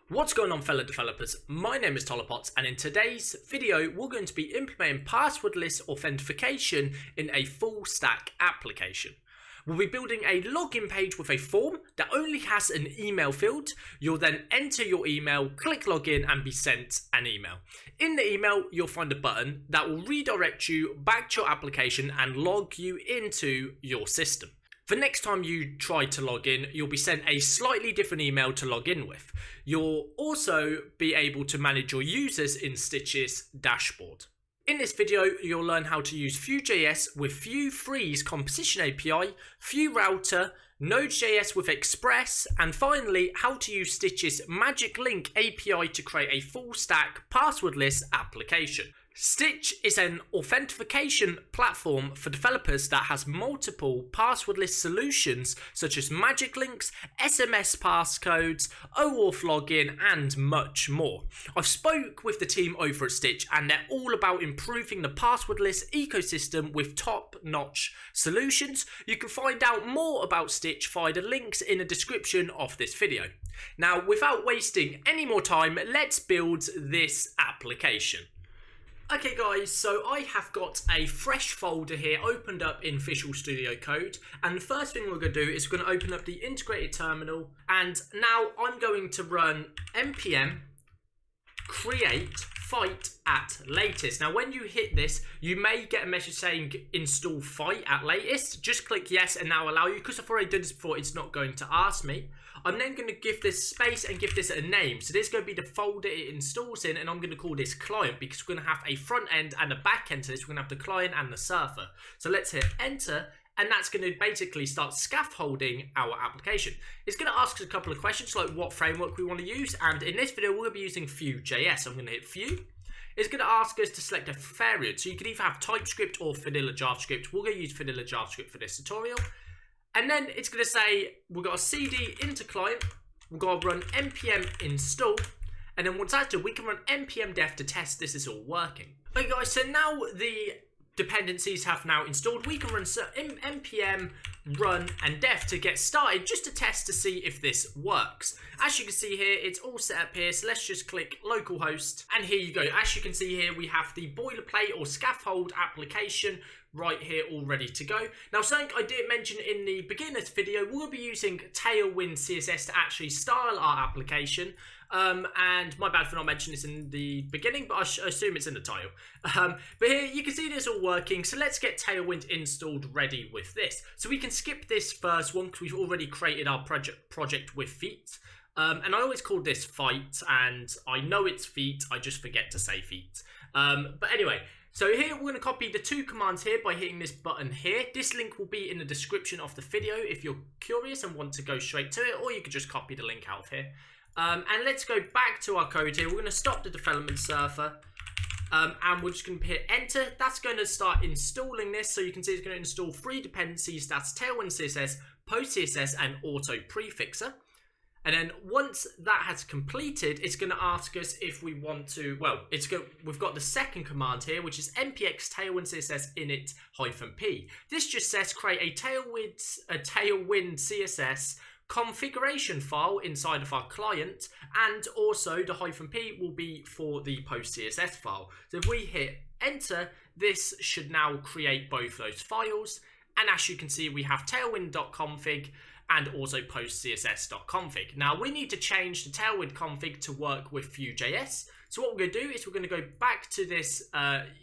What's going on, fellow developers? My name is Tolopotz, and in today's video we're going to be implementing passwordless authentication in a full stack application. We'll be building a login page with a form that only has an email field. You'll then enter your email, click login, and be sent an email. In the email, you'll find a button that will redirect you back to your application and log you into your system. The next time you try to log in, you'll be sent a slightly different email to log in with. You'll also be able to manage your users in Stytch's dashboard. In this video, you'll learn how to use Vue JS with Vue Free's composition API, Vue Router, Node.js with Express, and finally, how to use Stytch's Magic Link API to create a full stack passwordless application. Stytch is an authentication platform for developers that has multiple passwordless solutions such as magic links, SMS passcodes, OAuth login, and much more. I've spoke with the team over at Stytch and they're all about improving the passwordless ecosystem with top-notch solutions. You can find out more about Stytch via the links in the description of this video. Now, without wasting any more time, let's build this application. Okay guys, so I have got a fresh folder here opened up in Visual Studio Code, and the first thing we're going to do is we're going to open up the integrated terminal, and now I'm going to run npm create fight at latest. Now when you hit this, you may get a message saying install fight at latest. Just click yes and now allow you, because I've already done this before, it's not going to ask me. I'm then going to give this space and give this a name. So this is going to be the folder it installs in, and I'm going to call this client because we're going to have a front end and a back end to this. We're going to have the client and the server. So let's hit enter, and that's going to basically start scaffolding our application. It's going to ask us a couple of questions like what framework we want to use, and in this video we're going to be using Vue JS. So I'm going to hit Vue. It's going to ask us to select a variant. So you can either have TypeScript or vanilla JavaScript. We're going to use vanilla JavaScript for this tutorial. And then it's going to say we've got a cd into client, we've got to run npm install, and then once that's done, we can run npm dev to test this is all working. Okay guys, so now the dependencies have now installed. We can run npm run and dev to get started, just to test to see if this works. As you can see here, it's all set up here, so let's just click localhost, and here you go. As you can see here, we have the boilerplate or scaffold application right here all ready to go. Now, something I did mention in the beginner's video, we'll be using Tailwind CSS to actually style our application. And my bad for not mentioning this in the beginning, but I assume it's in the title. But here you can see this all working, so let's get Tailwind installed ready with this. So we can skip this first one because we've already created our project with feet. And I always call this fight, and I know it's feet, I just forget to say feet. But anyway, so here we're going to copy the two commands here by hitting this button here. This link will be in the description of the video if you're curious and want to go straight to it, or you could just copy the link out of here. And let's go back to our code here. We're going to stop the development server, and we're just going to hit enter. That's going to start installing this. So you can see it's going to install 3 dependencies. That's Tailwind CSS, Post CSS, and Auto Prefixer. And then once that has completed, it's going to ask us if we want to, well, we've got the second command here, which is npx tailwind css init -p. This just says create a tailwind CSS configuration file inside of our client, and also the -p will be for the post CSS file. So if we hit enter, this should now create both those files. And as you can see, we have tailwind.config and also postcss.config. Now we need to change the Tailwind config to work with Vue JS. So what we're going to do is we're going to go back to this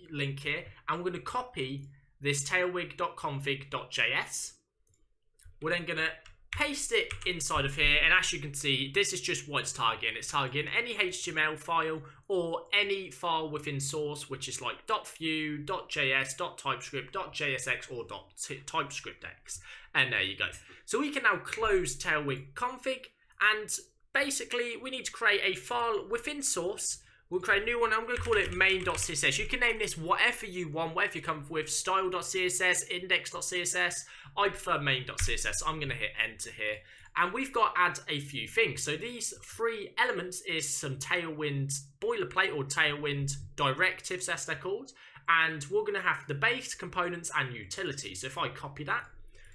link here, and we're going to copy this tailwind.config.js. We're then going to paste it inside of here, and as you can see, this is just what it's targeting. It's targeting any HTML file or any file within source, which is like .vue, .js, .typescript, .jsx, or .typescriptx. And there you go. So we can now close Tailwind config, and basically we need to create a file within source. We'll create a new one. I'm going to call it main.css. You can name this whatever you want, whatever you come with, style.css, index.css. I prefer main.css. I'm going to hit enter here. And we've got to add a few things. So these 3 elements is some Tailwind boilerplate or Tailwind directives, as they're called. And we're going to have the base, components, and utilities. So if I copy that,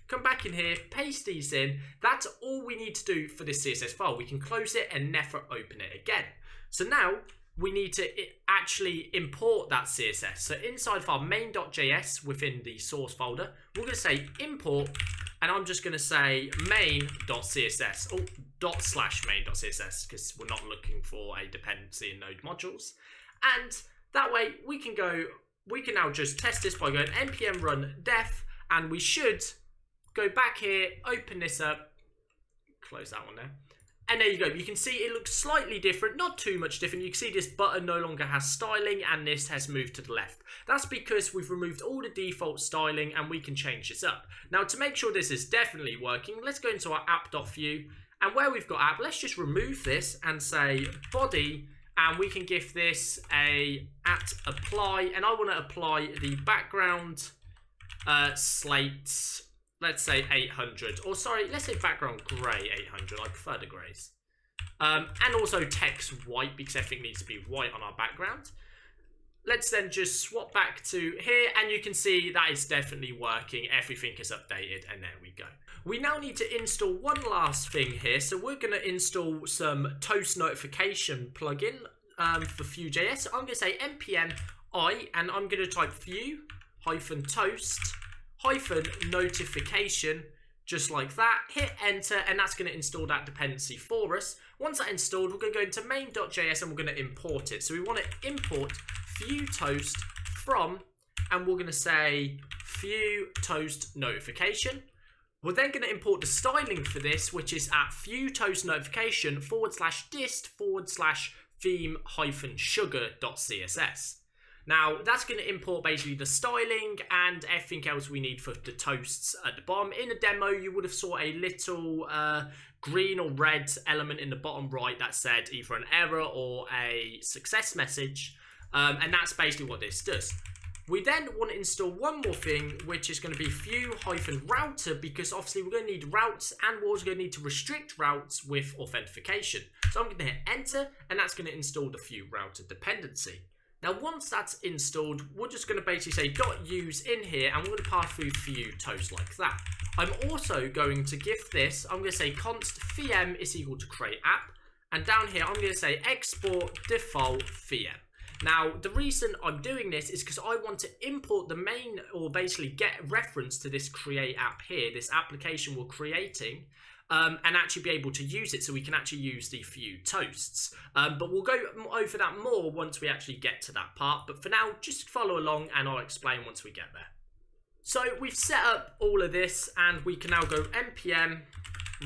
come back in here, paste these in. That's all we need to do for this CSS file. We can close it and never open it again. So now we need to actually import that CSS. So inside of our main.js within the source folder, we're going to say import, and I'm just going to say main.css or /main.css because we're not looking for a dependency in node modules. And that way we can now just test this by going npm run def, and we should go back here, open this up, close that one there. And there you go. You can see it looks slightly different, not too much different. You can see this button no longer has styling and this has moved to the left. That's because we've removed all the default styling and we can change this up. Now, to make sure this is definitely working, let's go into our app.view, and where we've got app, let's just remove this and say body, and we can give this a @apply, and I want to apply the background slate, let's say 800, or sorry, let's say background grey 800. I prefer the greys. And also text white because everything needs to be white on our background. Let's then just swap back to here, and you can see that is definitely working. Everything is updated, and there we go. We now need to install one last thing here. So we're going to install some toast notification plugin for Vue JS. So I'm going to say npm I, and I'm going to type Vue -toast -notification, just like that. Hit enter, and that's going to install that dependency for us. Once that's installed, we're going to go into main.js and we're going to import it. So we want to import Vue toast from, and we're going to say Vue toast notification. We're then going to import the styling for this, which is at Vue toast notification /dist /theme-sugar.css. Now, that's going to import basically the styling and everything else we need for the toasts at the bottom. In the demo, you would have saw a little green or red element in the bottom right that said either an error or a success message. And that's basically what this does. We then want to install one more thing, which is going to be Vue-router, because obviously we're going to need routes, and we're also going to need to restrict routes with authentication. So I'm going to hit enter, and that's going to install the Vue-router dependency. Now, once that's installed, we're just going to basically say .use in here, and we're going to pass through Vue toast like that. I'm also going to give this, I'm going to say const VEM is equal to create app, and down here I'm going to say export default VEM. Now, the reason I'm doing this is because I want to import the main, or basically get reference to this create app here, this application we're creating, and actually be able to use it so we can actually use the Vue toasts. But we'll go over that more once we actually get to that part. But for now, just follow along and I'll explain once we get there. So we've set up all of this, and we can now go npm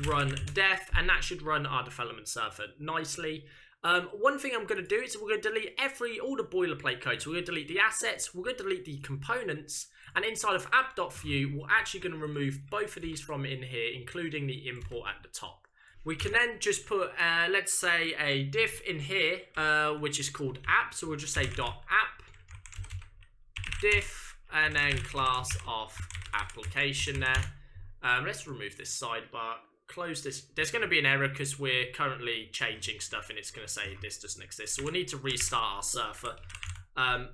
run def, and that should run our development server nicely. One thing I'm going to do is we're going to delete all the boilerplate code. So we're going to delete the assets, we're going to delete the components, and inside of app.view, we're actually going to remove both of these from in here, including the import at the top. We can then just put, let's say, a div in here, which is called app. So we'll just say .app div, and then class of application there. Let's remove this sidebar. Close this. There's going to be an error because we're currently changing stuff and it's going to say this doesn't exist, so we'll need to restart our server.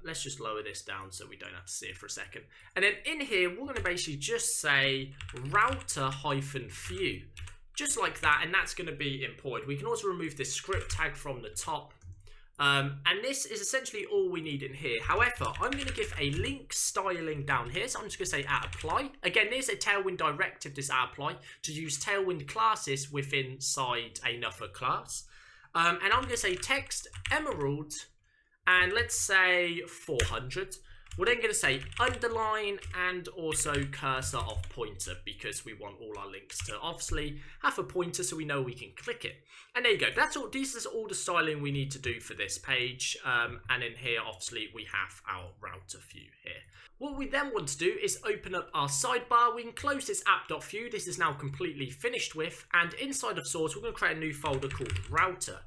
Let's just lower this down so we don't have to see it for a second, and then in here we're going to basically just say router-view, just like that, and that's going to be imported. We can also remove this script tag from the top, and this is essentially all we need in here. However, I'm going to give a link styling down here, so I'm just going to say @apply. Again, there's a Tailwind directive, this @apply, to use Tailwind classes within inside another class. And I'm going to say text emerald, and let's say 400. We're then going to say underline and also cursor of pointer, because we want all our links to obviously have a pointer so we know we can click it. And there you go. That's all. This is all the styling we need to do for this page. And in here, obviously, we have our router view here. What we then want to do is open up our sidebar. We can close this app.view. This is now completely finished with. And inside of source, we're going to create a new folder called router.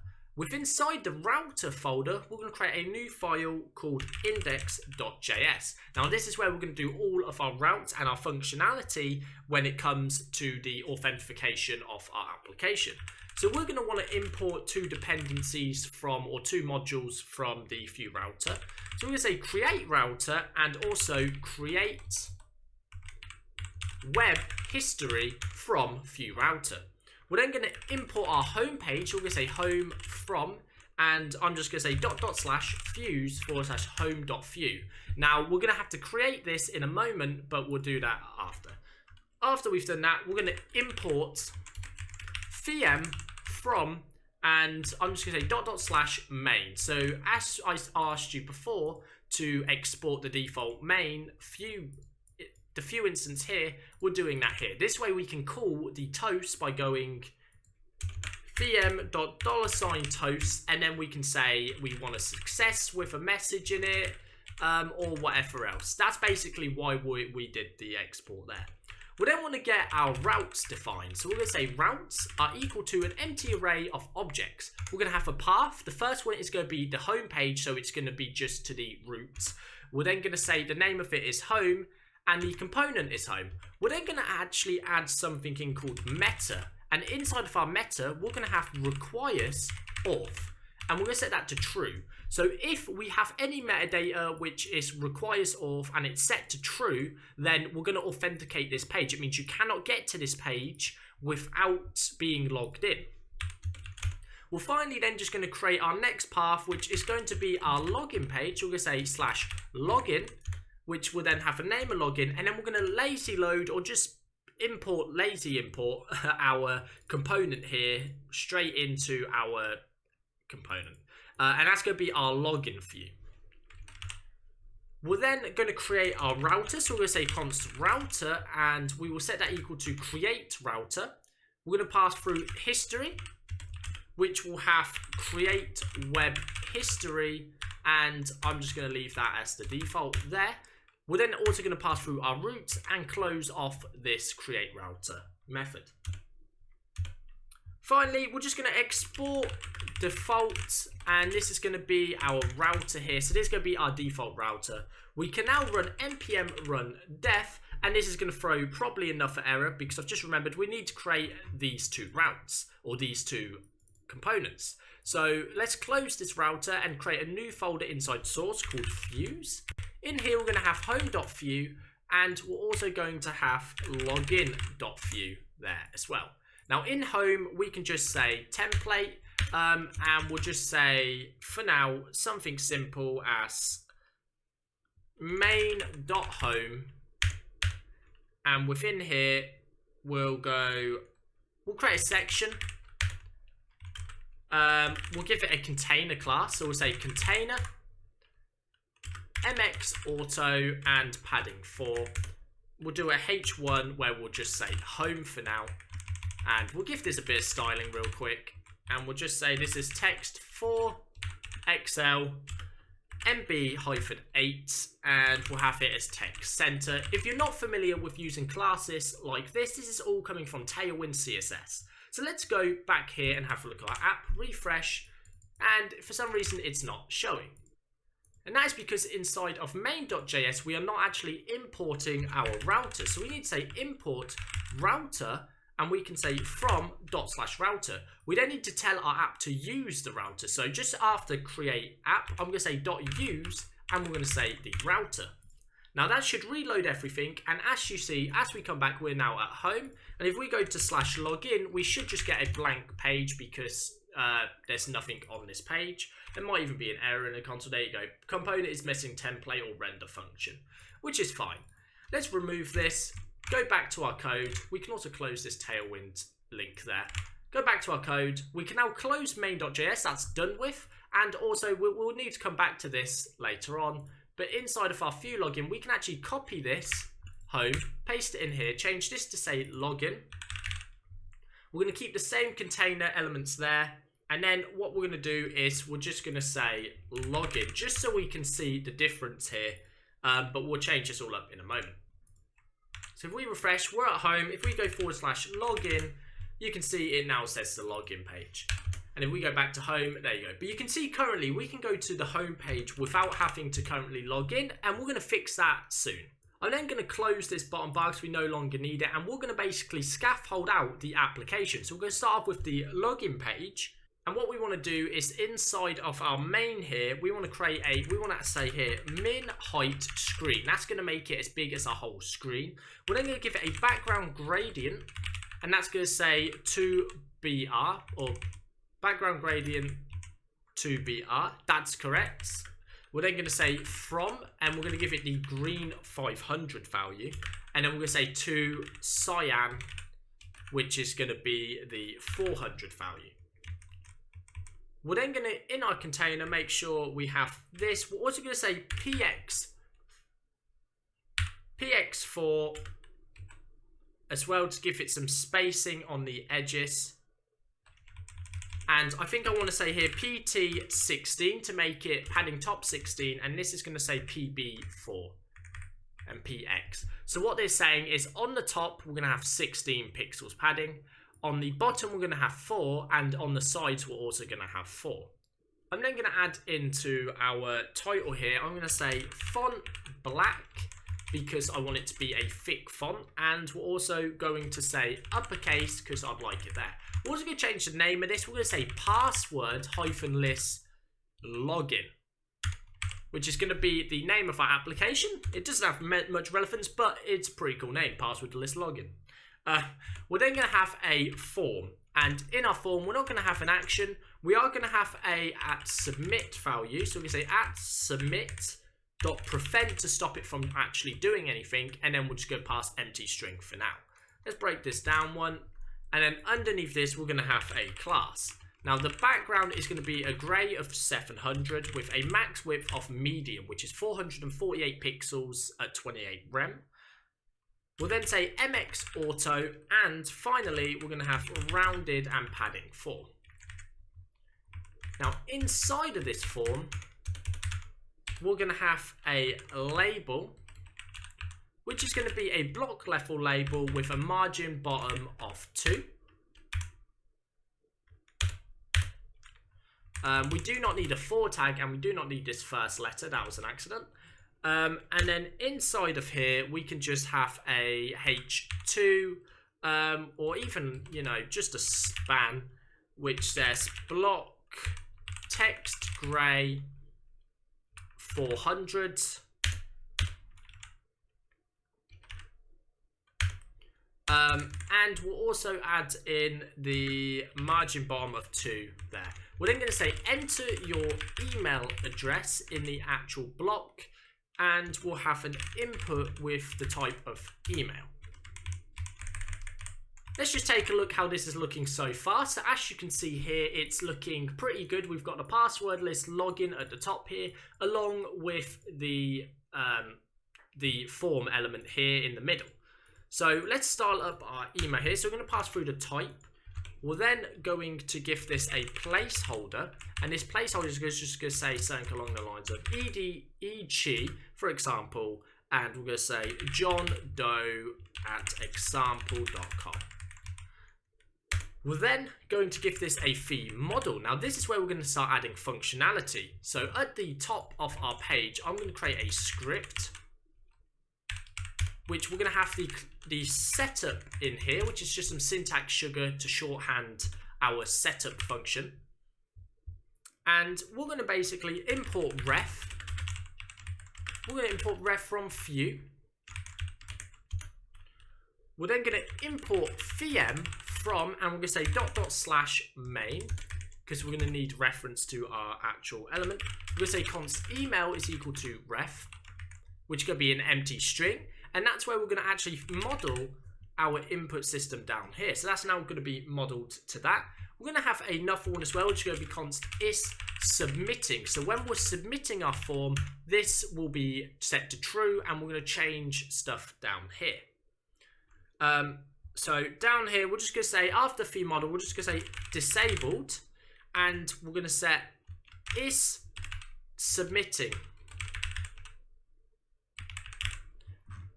Inside the router folder, we're going to create a new file called index.js. Now, this is where we're going to do all of our routes and our functionality when it comes to the authentication of our application. So we're going to want to import two dependencies from, or two modules from the Vue router. So we're going to say create router and also create web history from Vue router. We're then going to import our home page. We're going to say home from, and I'm just going to say /views/home.vue. Now we're going to have to create this in a moment, but we'll do that after. After we've done that, we're going to import VENM from, and I'm just going to say /main. So as I asked you before to export the default main Vue, the Vue instance here, we're doing that here. This way we can call the toast by going vm.$toast, and then we can say we want a success with a message in it, or whatever else. That's basically why we did the export there. We then want to get our routes defined. So we're going to say routes are equal to an empty array of objects. We're going to have a path. The first one is going to be the home page, so it's going to be just to the root. We're then going to say the name of it is home, and the component is home. We're then going to actually add something in called meta. And inside of our meta, we're going to have requires auth. And we're going to set that to true. So if we have any metadata which is requires auth and it's set to true, then we're going to authenticate this page. It means you cannot get to this page without being logged in. We're finally then just going to create our next path, which is going to be our login page. We're going to say /login, which will then have a name of login, and then we're going to lazy load or just lazy import our component here straight into our component. And that's going to be our login view. We're then going to create our router. So we're going to say const router, and we will set that equal to create router. We're going to pass through history, which will have create web history, and I'm just going to leave that as the default there. We're then also going to pass through our route and close off this create router method. Finally, we're just going to export default, and this is going to be our router here. So this is going to be our default router. We can now run npm run def, and this is going to throw probably another error because I've just remembered we need to create these two routes or these two components. So let's close this router and create a new folder inside source called views. In here, we're going to have home.vue, and we're also going to have login.vue there as well. Now in home, we can just say template, and we'll just say, for now, something simple as main.home. And within here, we'll create a section. We'll give it a container class. So we'll say container, mx auto, and padding 4. We'll do a h1 where we'll just say home for now. And we'll give this a bit of styling real quick. And we'll just say this is text for XL MB-8, and we'll have it as text center. If you're not familiar with using classes like this is all coming from Tailwind CSS. So let's go back here and have a look at our app, refresh, and for some reason it's not showing. And that is because inside of main.js we are not actually importing our router. So we need to say import router, and we can say from /router. We then need to tell our app to use the router. So just after create app, I'm going to say .use, and we're going to say the router. Now that should reload everything, and as you see, as we come back, we're now at home. And if we go to /login, we should just get a blank page because there's nothing on this page. There might even be an error in the console. There you go. Component is missing template or render function, which is fine. Let's remove this. Go back to our code. We can also close this Tailwind link there. Go back to our code. We can now close main.js. That's done with. And also we'll need to come back to this later on. But inside of our Vue login, we can actually copy this home, paste it in here, change this to say login. We're going to keep the same container elements there. And then what we're going to do is we're just going to say login, just so we can see the difference here. But we'll change this all up in a moment. So if we refresh, we're at home. If we go /login, you can see it now says the login page. And if we go back to home, there you go. But you can see currently we can go to the home page without having to currently log in, and we're going to fix that soon. I'm then going to close this bottom bar because we no longer need it, and we're going to basically scaffold out the application. So we're going to start off with the login page, And what we want to do is inside of our main here, we want to say here, min height screen. That's going to make it as big as our whole screen. We're then going to give it a background gradient, and that's going to say 2BR, or background gradient 2BR. That's correct. We're then going to say from, and we're going to give it the green 500 value. And then we're going to say to cyan, which is going to be the 400 value. We're then going to, in our container, make sure we have this. We're also going to say px4 as well, to give it some spacing on the edges. And I think I want to say here pt16 to make it padding top 16, and this is going to say pb4 and px. So what they're saying is on the top we're going to have 16 pixels padding, on the bottom we're going to have 4, and on the sides we're also going to have 4. I'm then going to add into our title here, I'm going to say font black, because I want it to be a thick font, and we're also going to say uppercase because I'd like it there. We're also going to change the name of this. We're going to say password-list login, which is going to be the name of our application. It doesn't have much relevance, but it's a pretty cool name, password-list login. We're then going to have a form, and in our form we're not going to have an action. We are going to have a @submit value, so we're going to say @submit.prevent to stop it from actually doing anything, and then we'll just go past empty string for now. Let's break this down one, and then underneath this we're going to have a class. Now the background is going to be a grey of 700 with a max width of medium, which is 448 pixels at 28 rem. We'll then say mx auto, and finally we're going to have rounded and padding 4. Now inside of this form we're going to have a label, which is going to be a block level label with a margin bottom of 2. We do not need a for tag, and we do not need this first letter. That was an accident. And then inside of here we can just have a h2, or even, you know, just a span, which says block text grey 400. And we'll also add in the margin bottom of 2 there. We're then going to say enter your email address in the actual block, and we'll have an input with the type of email. Let's just take a look how this is looking so far. So as you can see here, it's looking pretty good. We've got the password list login at the top here, along with the form element here in the middle. So let's start up our email here. So we're going to pass through the type. We're then going to give this a placeholder, and this placeholder is just going to say something along the lines of eg, for example, and we're going to say John Doe @example.com. We're then going to give this a theme model. Now this is where we're going to start adding functionality. So at the top of our page, I'm going to create a script, which we're going to have the setup in here, which is just some syntax sugar to shorthand our setup function. And we're going to basically import ref. We're going to import ref from Vue. We're then going to import VENM from, and we're going to say /main, because we're going to need reference to our actual element. We're going to say const email is equal to ref, which could be an empty string. And that's where we're going to actually model our input system down here. So that's now going to be modeled to that. We're going to have another one as well, which is going to be const is submitting. So when we're submitting our form, this will be set to true, and we're going to change stuff down here. So down here, we're just going to say, after theme model, we're just going to say disabled, and we're going to set is submitting.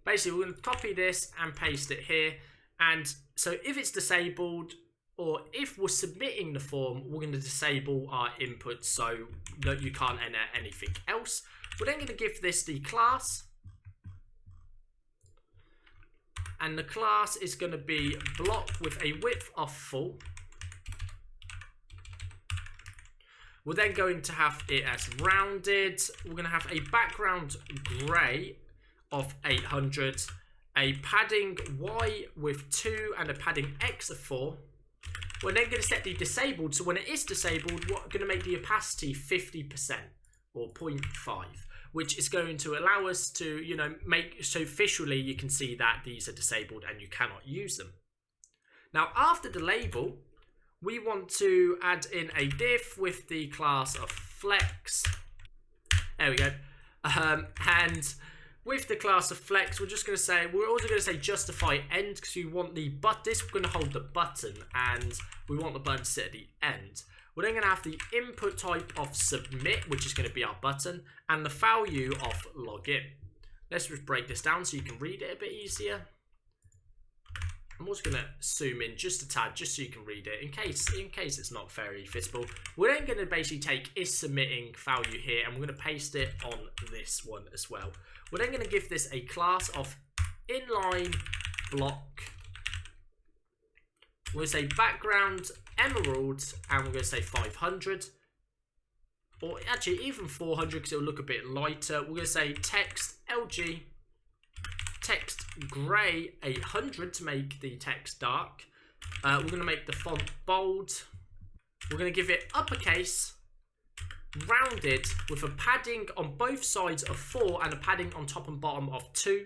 Basically, we're going to copy this and paste it here. And so if it's disabled, or if we're submitting the form, we're going to disable our input so that you can't enter anything else. We're then going to give this the class. And the class is going to be block with a width of full. We're then going to have it as rounded. We're going to have a background grey of 800, a padding Y with 2 and a padding X of 4. We're then going to set the disabled, so when it is disabled, we're going to make the opacity 50% or 0.5, which is going to allow us to, you know, make so visually you can see that these are disabled and you cannot use them. Now, after the label, we want to add in a div with the class of flex. There we go. And with the class of flex, we're just going to say, we're also going to say justify end because we want the this, we're going to hold the button and we want the button to sit at the end. We're then going to have the input type of submit, which is going to be our button, and the value of login. Let's just break this down so you can read it a bit easier. I'm also going to zoom in just a tad, just so you can read it, in case it's not very visible. We're then going to basically take is submitting value here, and we're going to paste it on this one as well. We're then going to give this a class of inline block. We're going to say background emerald, and we're going to say 500, or actually even 400 because it'll look a bit lighter. We're going to say text LG. Text grey 800 to make the text dark. We're going to make the font bold. We're going to give it uppercase, rounded with a padding on both sides of 4 and a padding on top and bottom of 2.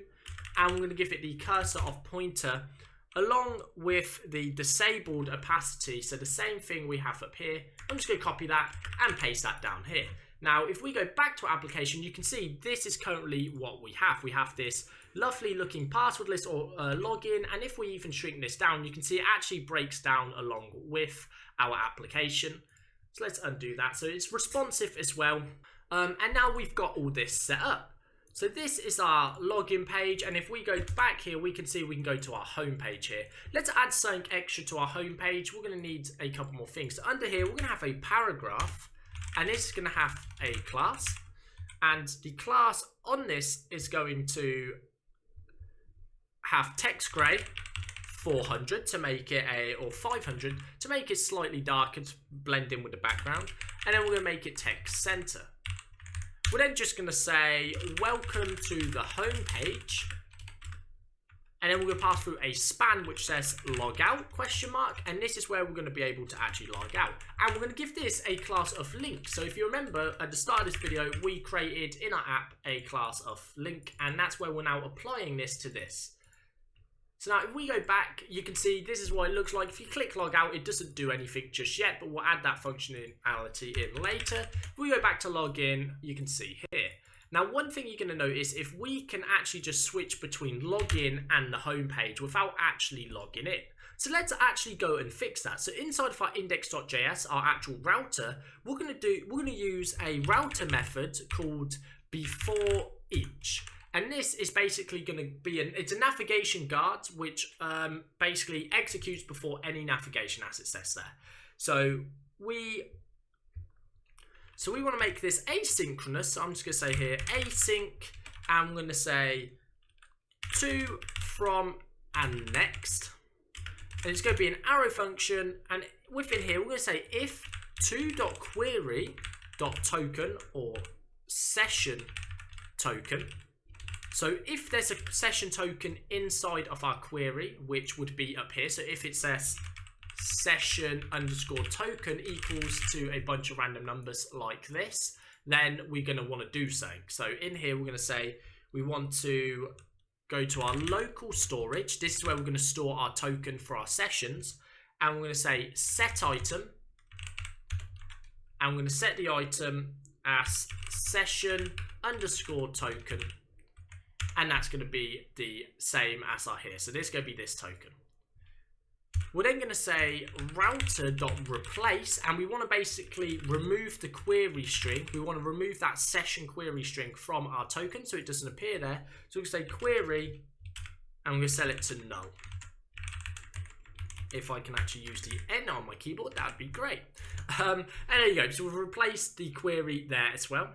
And we're going to give it the cursor of pointer along with the disabled opacity. So the same thing we have up here. I'm just going to copy that and paste that down here. Now, if we go back to our application, you can see this is currently what we have. We have this lovely looking password list or login, and if we even shrink this down, you can see it actually breaks down along with our application. So let's undo that. So it's responsive as well. And now we've got all this set up. So this is our login page, and if we go back here, we can see we can go to our home page here. Let's add something extra to our home page. We're going to need a couple more things. So under here, we're going to have a paragraph. And this is going to have a class, and the class on this is going to have text grey 400 to make it or 500 to make it slightly darker to blend in with the background, and then we're going to make it text center. We're then just going to say welcome to the home page, and then we're going to pass through a span which says log out ? And this is where we're going to be able to actually log out. And we're going to give this a class of link. So if you remember at the start of this video, we created in our app a class of link, and that's where we're now applying this to this. So now if we go back, you can see this is what it looks like. If you click log out, it doesn't do anything just yet, but we'll add that functionality in later. If we go back to log in, you can see here. Now, one thing you're going to notice, if we can actually just switch between login and the home page without actually logging in. So let's actually go and fix that. So inside of our index.js, our actual router, we're going to use a router method called before each. And this is basically going to be it's a navigation guard which basically executes before any navigation as it says there. So we want to make this asynchronous. So I'm just going to say here async, and I'm going to say to, from, and next. And it's going to be an arrow function, and within here we're going to say if to.query.token or session token. So if there's a session token inside of our query, which would be up here, so if it says session underscore token equals to a bunch of random numbers like this, then we're going to want to do something. So in here we're going to say we want to go to our local storage. This is where we're going to store our token for our sessions, and we're going to say set item, and we're going to set the item as session underscore token, and that's going to be the same as our here. So this is going to be this token. We're then going to say router.replace, and we want to basically remove the query string. We want to remove that session query string from our token so it doesn't appear there. So we can say query, and we're going to set it to null. If I can actually use the N on my keyboard, that would be great. And there you go. So we've replaced the query there as well.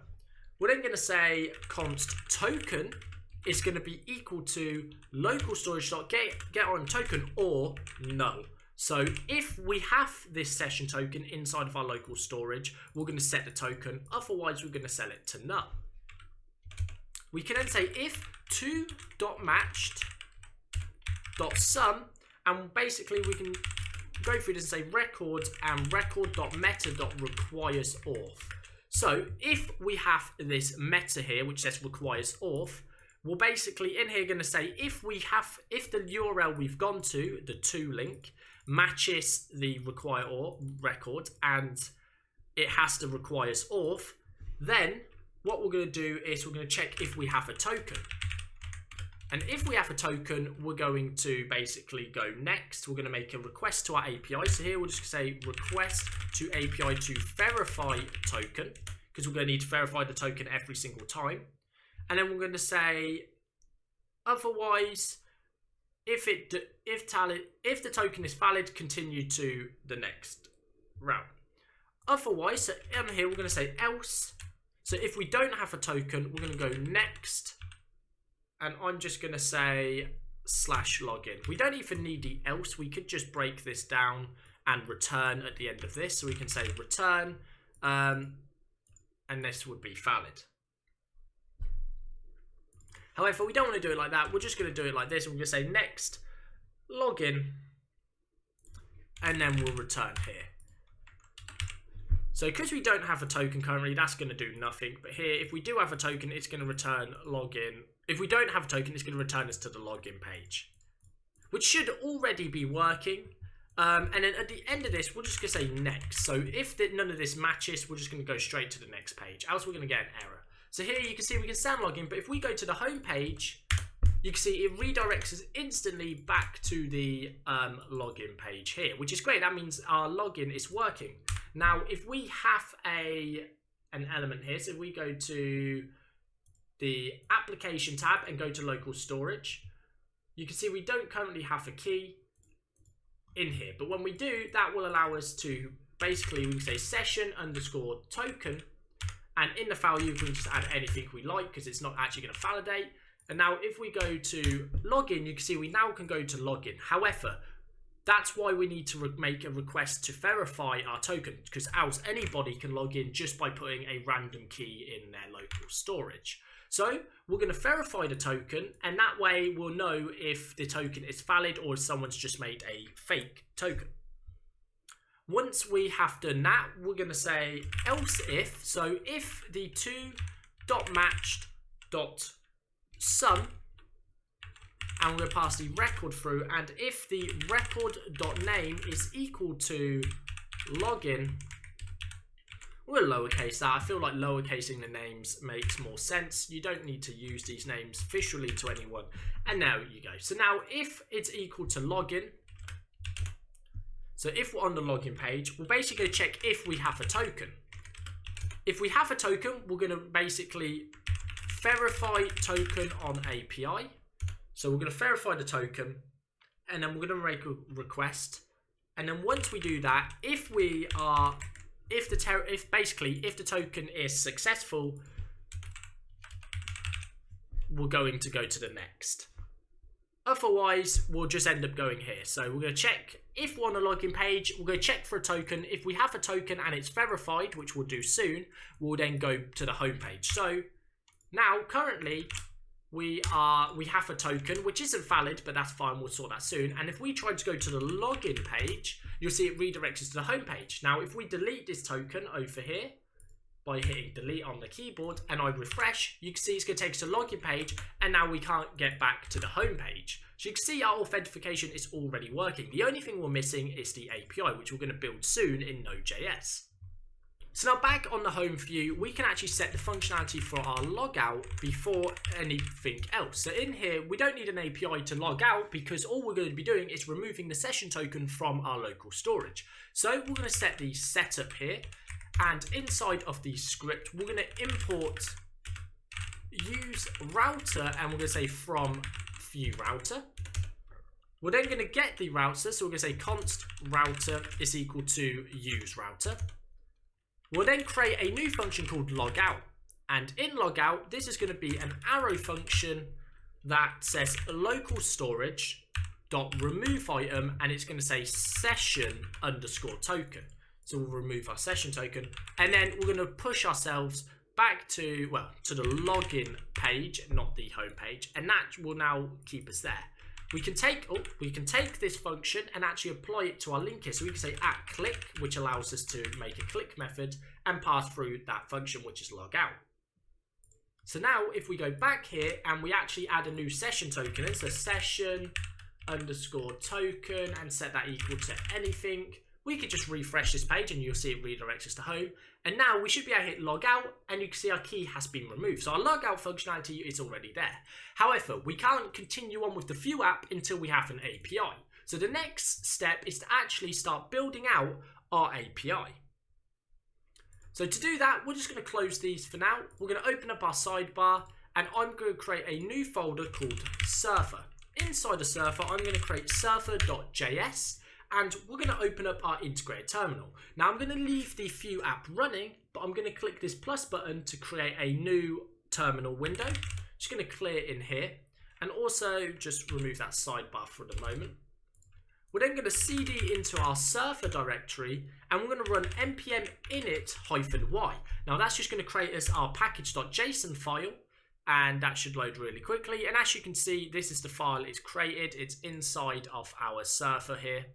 We're then going to say const token is going to be equal to local storage.get on token or null. So if we have this session token inside of our local storage, we're going to set the token, otherwise we're going to set it to none. We can then say if to.matched.sum, and basically we can go through this and say record and record.meta.requires auth. So if we have this meta here, which says requires auth, we're basically in here going to say if the URL we've gone to, the to link, matches the require auth record and it has to requires auth, then what we're going to do is we're going to check if we have a token. And if we have a token, we're going to basically go next. We're going to make a request to our API. So here we'll just say request to API to verify token, because we're going to need to verify the token every single time. And then we're going to say otherwise, if the token is valid, continue to the next route. Otherwise, so on here we're going to say else. So if we don't have a token, we're going to go next. And I'm just going to say /login. We don't even need the else. We could just break this down and return at the end of this. So we can say return, and this would be valid. However, we don't want to do it like that. We're just going to do it like this. We're going to say next, login, and then we'll return here. So because we don't have a token currently, that's going to do nothing. But here, if we do have a token, it's going to return login. If we don't have a token, it's going to return us to the login page, which should already be working. And then at the end of this, we're just going to say next. So if none of this matches, we're just going to go straight to the next page. Else we're going to get an error. So here you can see we can sound login, but if we go to the home page, you can see it redirects us instantly back to the login page here, which is great. That means our login is working. Now, if we have an element here, so if we go to the application tab and go to local storage, you can see we don't currently have a key in here. But when we do, that will allow us to basically, we can say session_token. And in the value, we can just add anything we like because it's not actually going to validate. And now if we go to login, you can see we now can go to login. However, that's why we need to make a request to verify our token, because else anybody can log in just by putting a random key in their local storage. So we're going to verify the token, and that way we'll know if the token is valid or if someone's just made a fake token. Once we have done that, we're going to say else if. So if the to.matched.sum, and we're going to pass the record through, and if the record.name is equal to login, we'll lowercase that. I feel like lowercasing the names makes more sense. You don't need to use these names visually to anyone. And there you go. So now if it's equal to login, so if we're on the login page, we'll basically check if we have a token. If we have a token, we're going to basically verify token on API. So we're going to verify the token, and then we're going to make a request. And then once we do that, if the token is successful, we're going to go to the next. Otherwise, we'll just end up going here. So we're going to check if we're on the login page. We're going to check for a token. If we have a token and it's verified, which we'll do soon, we'll then go to the home page. So now currently we have a token which isn't valid, but that's fine. We'll sort that soon. And if we try to go to the login page, you'll see it redirects us to the home page. Now, if we delete this token over here by hitting delete on the keyboard and I refresh, you can see it's going to take us to the login page, and now we can't get back to the home page. So you can see our authentication is already working. The only thing we're missing is the API, which we're going to build soon in Node.js. So now back on the home view, we can actually set the functionality for our logout before anything else. So in here, we don't need an API to log out because all we're going to be doing is removing the session token from our local storage. So we're going to set the setup here, and inside of the script, we're going to import use router, and we're going to say from Vue router. We're then going to get the router, so we're going to say const router is equal to use router. We'll then create a new function called logout, and in logout, this is going to be an arrow function that says local storage dot remove item, and it's going to say session underscore token. So we'll remove our session token, and then we're going to push ourselves back to, well, to the login page, not the home page, and that will now keep us there. We can take this function and actually apply it to our link here. So we can say @click, which allows us to make a click method and pass through that function, which is log out. So now if we go back here and we actually add a new session token in, so session underscore token, and set that equal to anything, we could just refresh this page and you'll see it redirects us to home. And now we should be able to hit log out, and you can see our key has been removed. So our log out functionality is already there. However, we can't continue on with the Vue app until we have an API. So the next step is to actually start building out our API. So to do that, we're just going to close these for now. We're going to open up our sidebar, and I'm going to create a new folder called Surfer. Inside the Surfer, I'm going to create surfer.js, and we're going to open up our integrated terminal. Now I'm going to leave the Vue app running, but I'm going to click this plus button to create a new terminal window. Just going to clear in here, and also just remove that sidebar for the moment. We're then going to cd into our Surfer directory, and we're going to run npm init-y. Now that's just going to create us our package.json file, and that should load really quickly. And as you can see, this is the file it's created. It's inside of our Surfer here.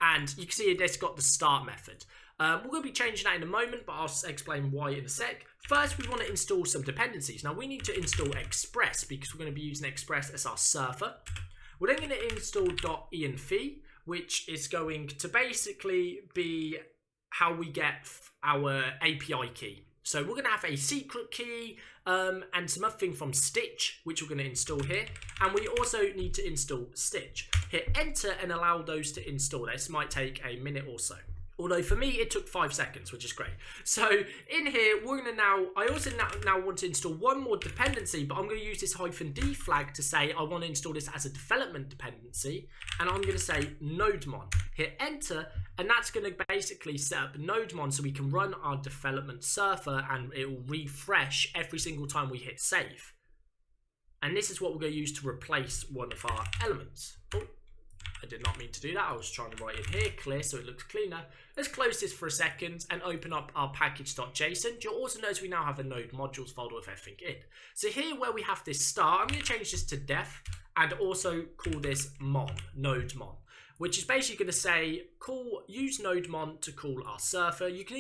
And you can see it's got the start method. We're going to be changing that in a moment, but I'll explain why in a sec. First, we want to install some dependencies. Now we need to install Express because we're going to be using Express as our Surfer. We're then going to install .env, which is going to basically be how we get our API key. So we're going to have a secret key and some other thing from Stytch, which we're going to install here. And we also need to install Stytch. Hit enter and allow those to install. This might take a minute or so. Although for me, it took 5 seconds, which is great. So in here, we're going to I also now want to install one more dependency, but I'm going to use this -d flag to say I want to install this as a development dependency. And I'm going to say nodemon. Hit enter, and that's going to basically set up nodemon so we can run our development Surfer, and it will refresh every single time we hit save. And this is what we're going to use to replace one of our elements. Oh, I did not mean to do that. I was trying to write in here clear so it looks cleaner. Let's close this for a second and open up our package.json. You'll also notice we now have a node modules folder with everything in. So here where we have this start, I'm going to change this to def and also call this mon, nodemon, which is basically going to say use nodemon to call our Surfer. You can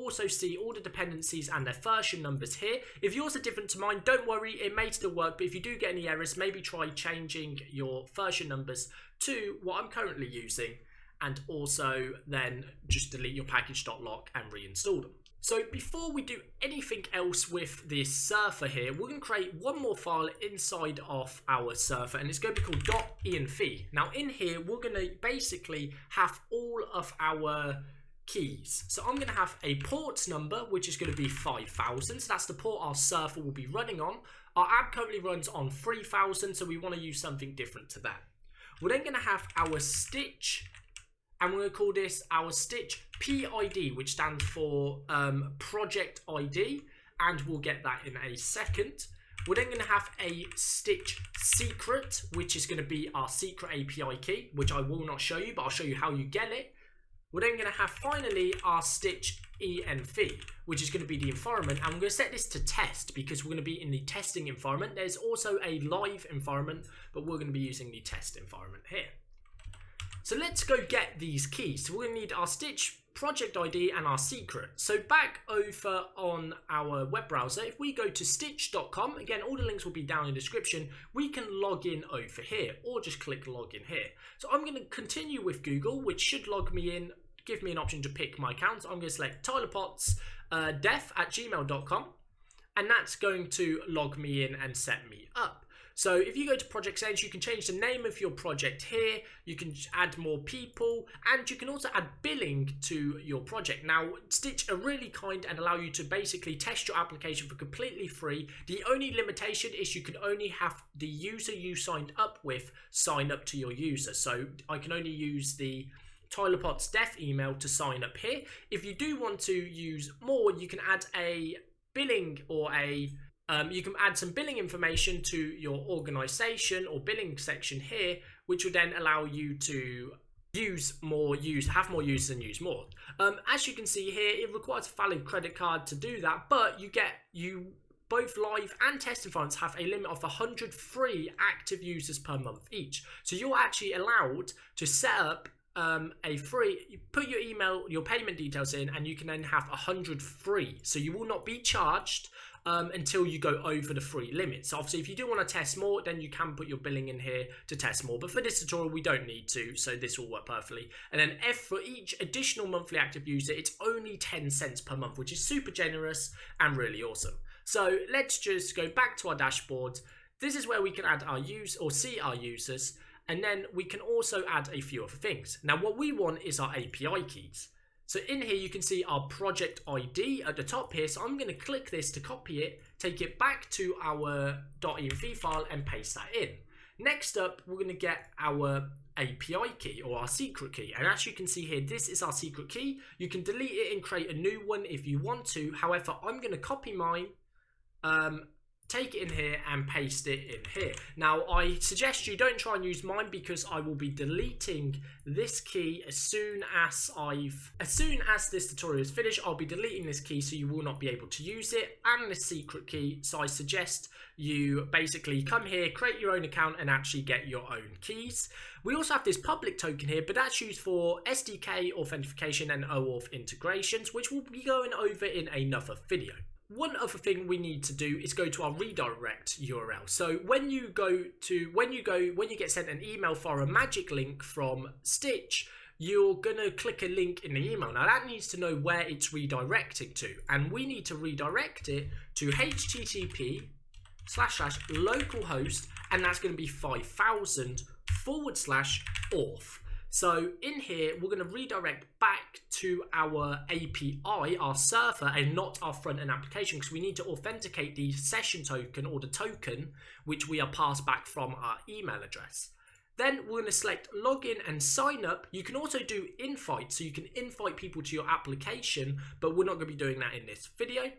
also see all the dependencies and their version numbers here. If yours are different to mine, don't worry, it may still work, but if you do get any errors, maybe try changing your version numbers to what I'm currently using, and also then just delete your package.lock and reinstall them. So before we do anything else with this Surfer here, we're going to create one more file inside of our Surfer, and it's going to be called .env. Now in here, we're going to basically have all of our keys. So I'm going to have a port number, which is going to be 5000. So that's the port our Surfer will be running on. Our app currently runs on 3000, so we want to use something different to that. We're then going to have our Stytch, and we're going to call this our Stytch PID, which stands for project ID, and we'll get that in a second. We're then going to have a Stytch secret, which is going to be our secret API key, which I will not show you, but I'll show you how you get it. We're then going to have finally our Stytch env, which is going to be the environment, and we're going to set this to test because we're going to be in the testing environment. There's also a live environment, but we're going to be using the test environment here. So let's go get these keys. So we're going to need our Stytch project ID and our secret. So back over on our web browser, if we go to stytch.com, again, all the links will be down in the description, we can log in over here or just click log in here. So I'm going to continue with Google, which should log me in, give me an option to pick my account. So I'm going to select tylerpotts@gmail.com, and that's going to log me in and set me up. So if you go to project settings, you can change the name of your project here, you can add more people, and you can also add billing to your project. Now, Stytch are really kind and allow you to basically test your application for completely free. The only limitation is you can only have the user you signed up with sign up to your user. So I can only use the Tyler Potts dev email to sign up here. If you do want to use more, you can add a billing or a You can add some billing information to your organization or billing section here, which will then allow you to have more users and use more. As you can see here, it requires a valid credit card to do that, but both live and test environments have a limit of 100 free active users per month each. So you're actually allowed to set up put your email, your payment details in, and you can then have 100 free. So you will not be charged until you go over the free limit. So obviously if you do want to test more, then you can put your billing in here to test more, but for this tutorial we don't need to, so this will work perfectly. And then for each additional monthly active user, it's only 10 cents per month, which is super generous and really awesome. So let's just go back to our dashboard. This is where we can add our see our users, and then we can also add a few other things. Now what we want is our API keys. So in here you can see our project ID at the top here, so I'm going to click this to copy it, take it back to our .env file and paste that in. Next up, we're going to get our API key or our secret key, and as you can see here, this is our secret key. You can delete it and create a new one if you want to. However, I'm going to copy mine, take it in here and paste it in here. Now I suggest you don't try and use mine, because I will be deleting this key as soon as this tutorial is finished. I'll be deleting this key, so you will not be able to use it, and this secret key. So I suggest you basically come here, create your own account and actually get your own keys. We also have this public token here, but that's used for SDK authentication and OAuth integrations, which we'll be going over in another video. One other thing we need to do is go to our redirect URL. So when you get sent an email for a magic link from Stytch, you're gonna click a link in the email. Now that needs to know where it's redirecting to, and we need to redirect it to http://localhost, and that's going to be 5000/auth. So in here, we're going to redirect back to our API, our server, and not our front-end application, because we need to authenticate the session token or the token which we are passed back from our email address. Then we're going to select login and sign up. You can also do invite, so you can invite people to your application, but we're not going to be doing that in this video.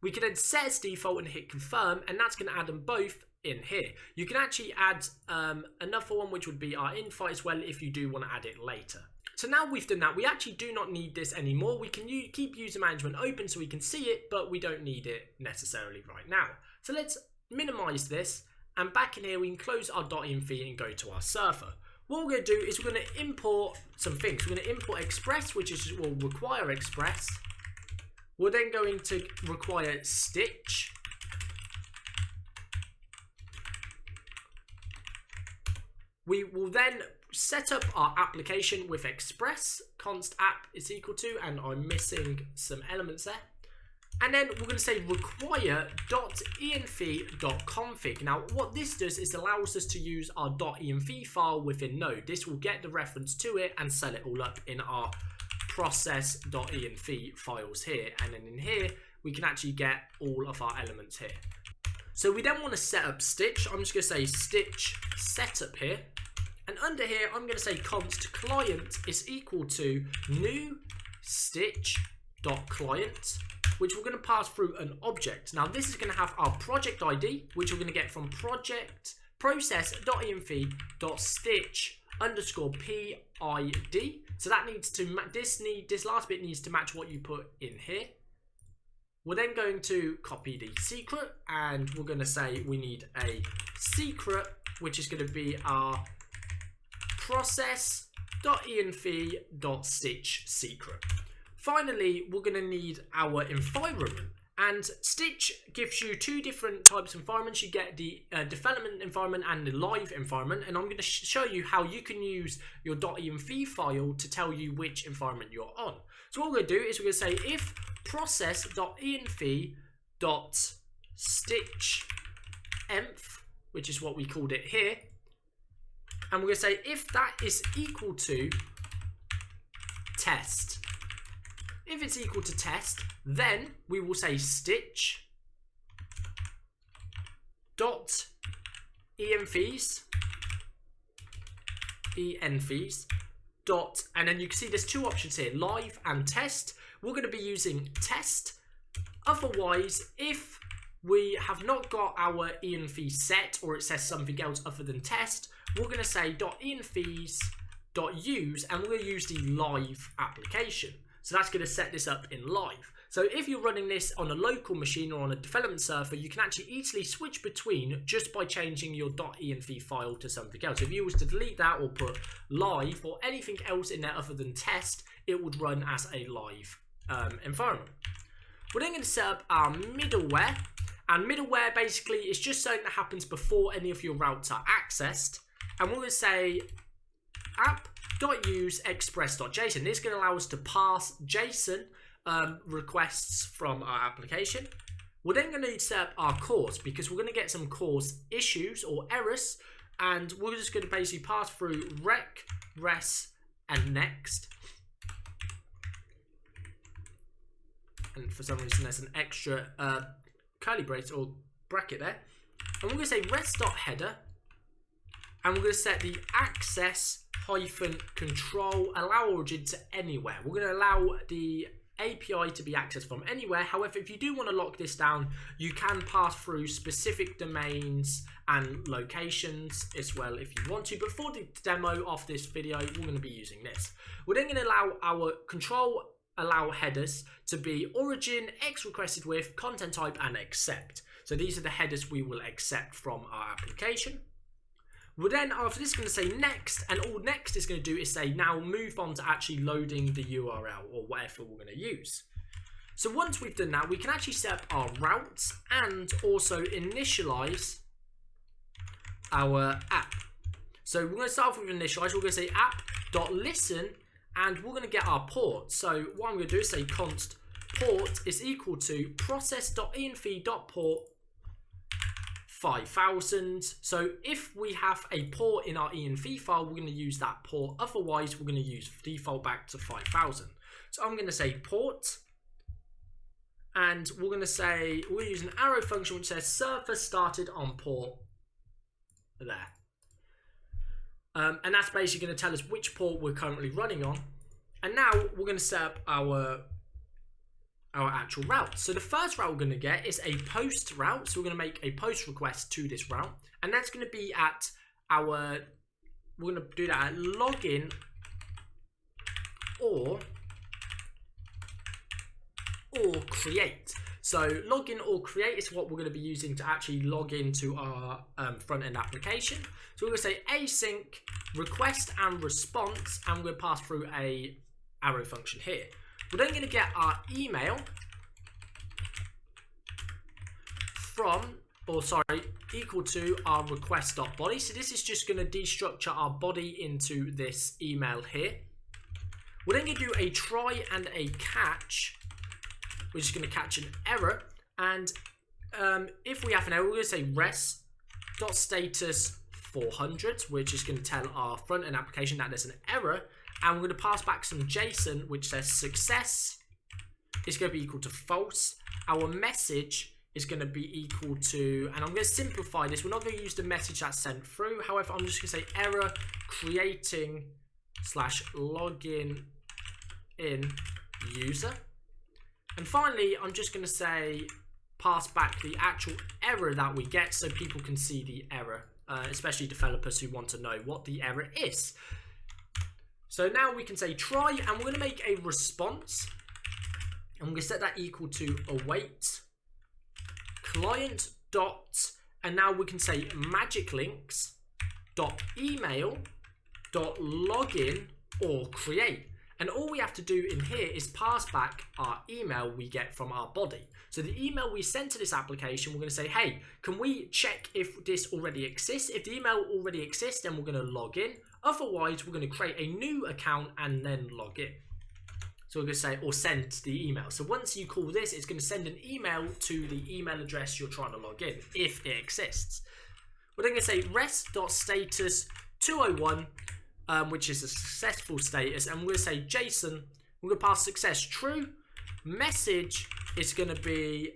We can then set as default and hit confirm, and that's going to add them both in here. You can actually add another one, which would be our invite as well, if you do want to add it later. So now we've done that, we actually do not need this anymore. We can keep user management open so we can see it, but we don't need it necessarily right now. So let's minimize this, and back in here we can close our .env and go to our server. What we're going to do is we're going to import some things. We're going to import Express, which will require Express. We're then going to require Stytch. We will then set up our application with Express, const app is equal to, and I'm missing some elements there. And then we're going to say require.env.config. Now what this does is allows us to use our .env file within Node. This will get the reference to it and set it all up in our process.env files here. And then in here, we can actually get all of our elements here. So we then want to set up Stytch. I'm just going to say Stytch setup here. And under here, I'm going to say const client is equal to new Stytch.client, which we're going to pass through an object. Now this is going to have our project ID, which we're going to get from project process.env.stytch_PID. So that needs to this last bit needs to match what you put in here. We're then going to copy the secret, and we're going to say we need a secret, which is going to be our process.env.stytch secret. Finally, we're going to need our environment, and Stytch gives you two different types of environments. You get the development environment and the live environment, and I'm going to show you how you can use your .env file to tell you which environment you're on. So what we're going to do is we're going to say if process.env.stytch.env, which is what we called it here, and we're going to say if that is equal to test. If it's equal to test, then we will say Stytch.envs, and then you can see there's two options here, live and test. We're going to be using test. Otherwise, if we have not got our env set, or it says something else other than test, we're going to say .env.use, and we're going to use the live application. So that's going to set this up in live. So if you're running this on a local machine or on a development server, you can actually easily switch between just by changing your .env file to something else. If you was to delete that or put live or anything else in there other than test, it would run as a live environment. We're then going to set up our middleware, and middleware basically is just something that happens before any of your routes are accessed, and we're going to say app.use express.json. This is going to allow us to pass JSON requests from our application. We're then going to set up our cause, because we're going to get some cause issues or errors, and we're just going to basically pass through rec, res, and next. And for some reason there's an extra curly brace or bracket there. And we're going to say res.header, and we're going to set the access-control allow origin to anywhere. We're going to allow the API to be accessed from anywhere. However, if you do want to lock this down, you can pass through specific domains and locations as well if you want to. But for the demo of this video, we're going to be using this. We're then going to allow our control allow headers to be origin, x requested with, content type, and accept. So these are the headers we will accept from our application. We're then after this going to say next, and all next is going to do is say now move on to actually loading the URL or whatever we're going to use. So once we've done that, we can actually set up our routes and also initialize our app. So we're going to start off with initialize. We're going to say app.listen, and we're going to get our port. So what I'm going to do is say const port is equal to process.env.port 5000. So if we have a port in our env file, we're going to use that port. Otherwise, we're going to use default back to 5000. So I'm going to say port, and we're going to say we'll use an arrow function which says server started on port there. And that's basically going to tell us which port we're currently running on. And now we're going to set up our actual route. So the first route we're going to get is a post route. So we're going to make a post request to this route, and that's going to be at our, we're going to do that at login or create. So login or create is what we're going to be using to actually log into our front end application. So we're going to say async request and response, and we're going to pass through a arrow function here. We're then going to get our email from, equal to our request.body. So this is just going to destructure our body into this email here. We're then going to do a try and a catch. We're just going to catch an error, and if we have an error, we're going to say res.status 400, which is going to tell our front end application that there's an error, and we're going to pass back some JSON which says success is going to be equal to false. Our message is going to be equal to, and I'm going to simplify this, we're not going to use the message that's sent through. However, I'm just going to say error creating / login in user. And finally, I'm just going to say pass back the actual error that we get so people can see the error, especially developers who want to know what the error is. So now we can say try, and we're going to make a response, and we're going to set that equal to await client dot, and now we can say magic links dot email dot login or create. And all we have to do in here is pass back our email we get from our body. So the email we send to this application, we're going to say, hey, can we check if this already exists? If the email already exists, then we're going to log in. Otherwise, we're going to create a new account and then log in. So we're going to say, or send the email. So once you call this, it's going to send an email to the email address you're trying to log in, if it exists. We're then going to say res.status 201, which is a successful status, and we're going to say JSON, we're going to pass success true, message is going to be,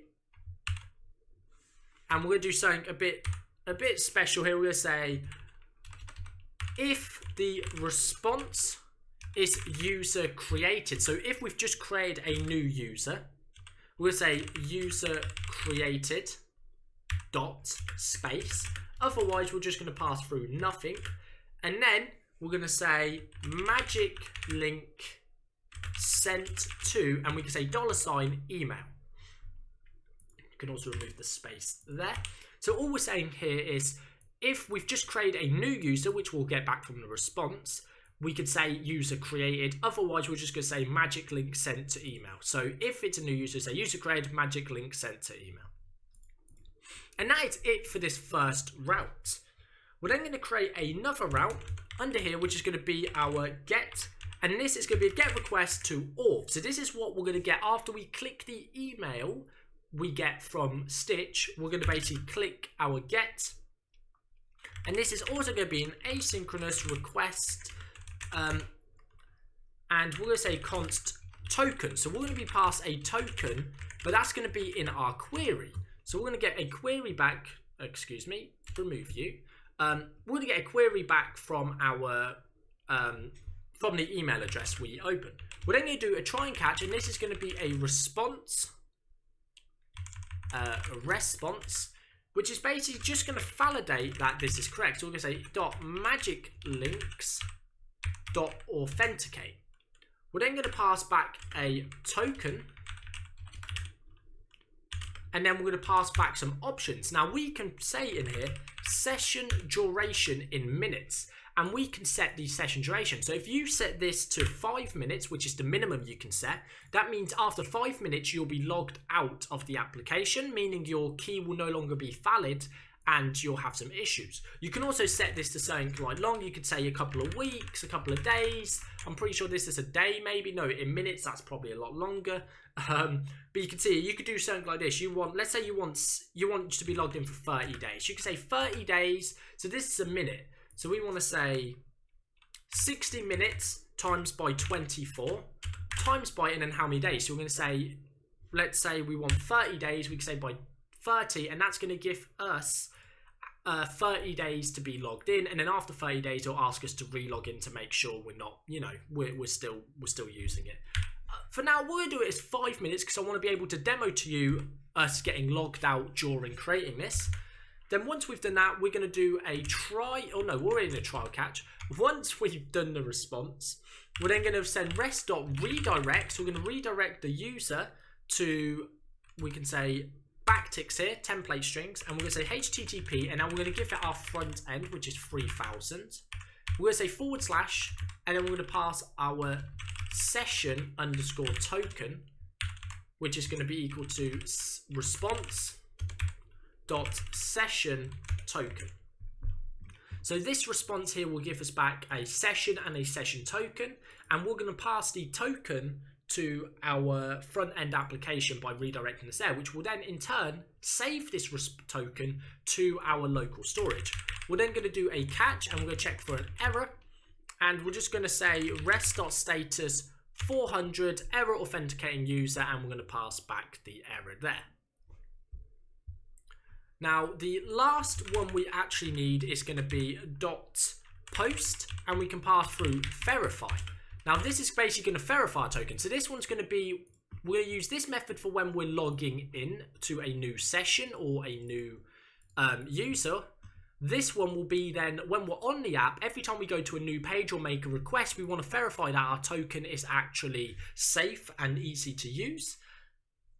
and we're going to do something a bit special here. We're going to say if the response is user created. So if we've just created a new user, we're going to say user created, dot space. Otherwise, we're just going to pass through nothing. And then we're going to say magic link sent to, and we can say $email. You can also remove the space there. So all we're saying here is if we've just created a new user, which we'll get back from the response, we could say user created. Otherwise, we're just going to say magic link sent to email. So if it's a new user, say user created, magic link sent to email. And that is it for this first route. We're then going to create another route under here, which is going to be our get. And this is going to be a get request to auth. So this is what we're going to get after we click the email we get from Stytch. We're going to basically click our get. And this is also going to be an asynchronous request. And we're going to say const token. So we're going to be passed a token, but that's going to be in our query. So we're going to get a query back, excuse me, remove you. We're going to get a query back from our, from the email address we opened. We're then going to do a try and catch, and this is going to be a response, which is basically just going to validate that this is correct. So we're going to say dot magic links dot authenticate. We're then going to pass back a token, and then we're going to pass back some options. Now we can say in here session duration in minutes, and we can set the session duration. So if you set this to 5 minutes, which is the minimum you can set, that means after 5 minutes you'll be logged out of the application, meaning your key will no longer be valid and you'll have some issues. You can also set this to something like long. You could say a couple of weeks, a couple of days. I'm pretty sure this is a day, maybe. No, in minutes that's probably a lot longer. But you can see you could do something like this. You want, let's say you want to be logged in for 30 days. You can say 30 days. So this is a minute. So we want to say 60 minutes times by 24 times by, and then how many days. So we're going to say, let's say we want 30 days. We can say by 30, and that's going to give us 30 days to be logged in, and then after 30 days it'll ask us to re-log in to make sure we're not, you know, we're still using it. For now, what we'll do it is 5 minutes because I want to be able to demo to you us getting logged out during creating this. Then once we've done that, we're going to do a try. Oh no, we're already in a trial catch. Once we've done the response, we're then going to send rest.redirect. So we're going to redirect the user to, we can say backticks here, template strings, and we're going to say HTTP, and now we're going to give it our front end, which is 3000. We're going to say / and then we're going to pass our session underscore token, which is going to be equal to response dot session token. So this response here will give us back a session and a session token, and we're going to pass the token to our front end application by redirecting this there, which will then in turn save this token to our local storage. We're then going to do a catch, and we're going to check for an error, and we're just going to say rest.status 400 error authenticating user, and we're going to pass back the error there. Now the last one we actually need is going to be .post, and we can pass through verify. Now this is basically going to verify a token. So this one's going to be, we're going to use this method for when we're logging in to a new session or a new user. This one will be then when we're on the app, every time we go to a new page or make a request, we want to verify that our token is actually safe and easy to use.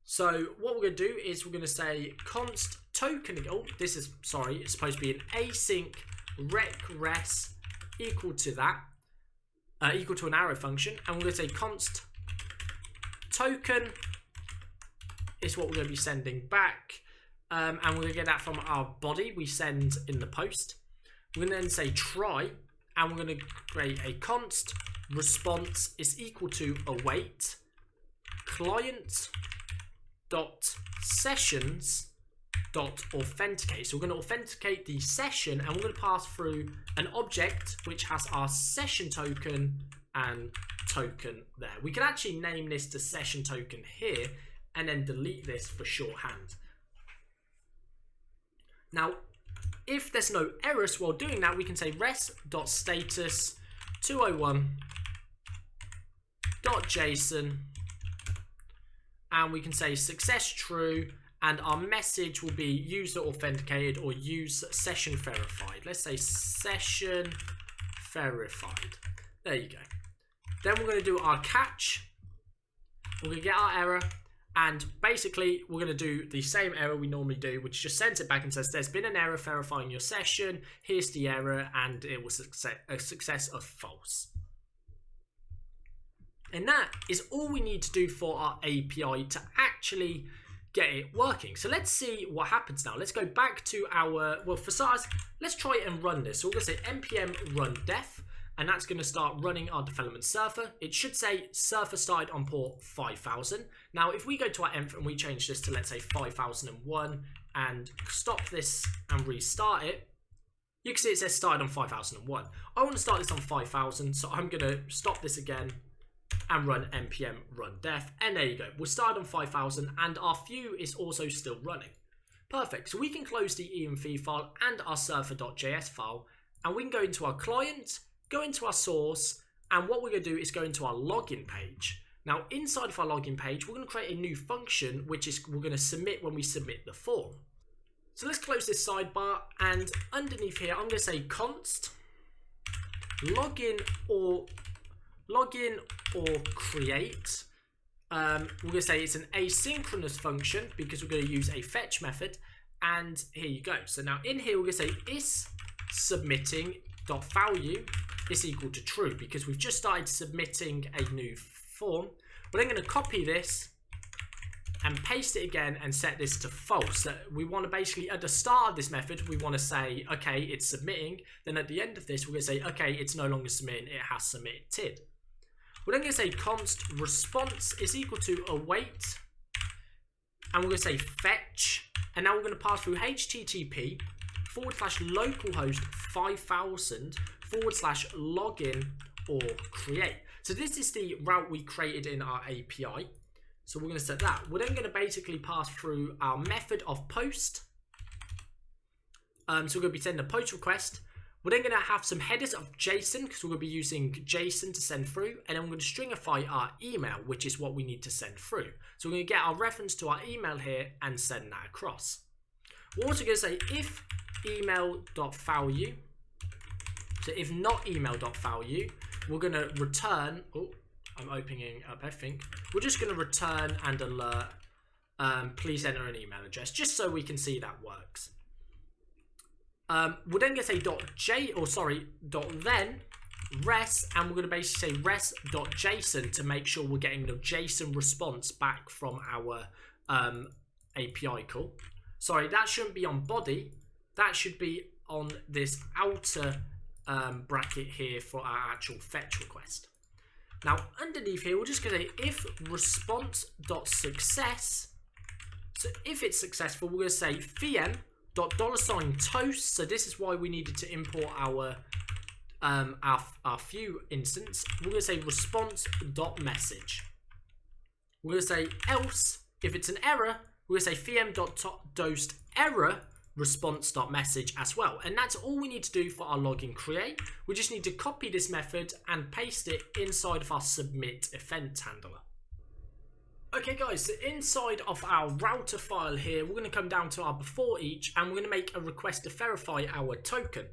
So what we're going to do is we're going to say const token, oh this is, sorry, it's supposed to be an async reqres equal to that, equal to an arrow function, and we're going to say const token is what we're going to be sending back, and we're going to get that from our body we send in the post. We're going to then say try, and we're going to create a const response is equal to await client dot sessions dot authenticate. So we're going to authenticate the session, and we're going to pass through an object which has our session token and token there. We can actually name this the session token here and then delete this for shorthand. Now if there's no errors while doing that, we can say rest.status 201.json, and we can say success true, and our message will be user authenticated or use session verified. Let's say session verified. There you go. Then we're going to do our catch. We're going to get our error, and basically we're going to do the same error we normally do, which just sends it back and says there's been an error verifying your session. Here's the error, and it was a success of false. And that is all we need to do for our API to actually get it working. So let's see what happens now. Let's go back to our, well, for starters, let's try and run this. So we're going to say npm run def, and that's going to start running our development server. It should say server started on port 5000. Now, if we go to our env and we change this to, let's say, 5001 and stop this and restart it, you can see it says started on 5001. I want to start this on 5000, so I'm going to stop this again and run npm run def, and there you go. We're started on 5000 and our Vue is also still running. Perfect. So we can close the env file and our server.js file, and we can go into our client, go into our source, and what we're going to do is go into our login page. Now, inside of our login page, we're going to create a new function, which is we're going to submit when we submit the form. So let's close this sidebar, and underneath here, I'm going to say const login or create. We're going to say it's an asynchronous function because we're going to use a fetch method, and here you go. So now in here we're going to say is submitting.value is equal to true because we've just started submitting a new form. We're then going to copy this and paste it again and set this to false. So we want to basically, at the start of this method, we want to say, okay, it's submitting. Then at the end of this, we're going to say, okay, it's no longer submitting, it has submitted. We're then going to say const response is equal to await, and we're going to say fetch, and now we're going to pass through http /localhost 5000 /login or create. So this is the route we created in our API. So we're going to set that. We're then going to basically pass through our method of post. So we're going to be sending a post request. We're then going to have some headers of JSON because we're going to be using JSON to send through. And then we're going to stringify our email, which is what we need to send through. So we're going to get our reference to our email here and send that across. We're also going to say if email.value. So if not email.value, we're going to return. Oh, I'm opening up everything. We're just going to return and alert. Please enter an email address just so we can see that works. We're then going to say .then res, and we're going to basically say res.json to make sure we're getting the JSON response back from our API call. Sorry, that shouldn't be on body. That should be on this outer bracket here for our actual fetch request. Now, underneath here, we're just going to say if response.success. So if it's successful, we're going to say $toast. So this is why we needed to import our Vue instance. We're going to say response.message. We're going to say else. If it's an error, we're going to say vm.toast error response.message as well. And that's all we need to do for our login create. We just need to copy this method and paste it inside of our submit event handler. Okay guys, so inside of our router file here, we're going to come down to our before each, and we're going to make a request to verify our token.